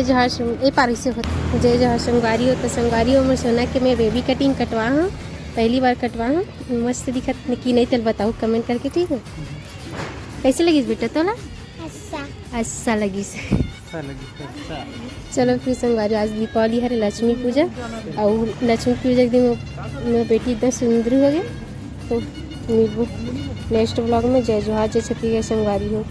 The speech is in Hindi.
जय जोहार ए पारी से होता जय जोहार संगवारी हो तो संगवारी हो। मैं सोना के मैं बेबी कटिंग कटवा हूँ, पहली बार कटवा हूँ। मस्त दिखत कि नहीं तल बताओ कमेंट करके, ठीक है। कैसे लगी बेटा तोला? अच्छा लगी से। चलो फिर संगवारी आज दीपावली है, लक्ष्मी पूजा और लक्ष्मी पूजा के दिन मेरी बेटी एकदम सुंदर हो गई। तो मिलबू नेक्स्ट ब्लॉग में। जय जोहार, जय छत्तीसगढ़ संगवारी हो।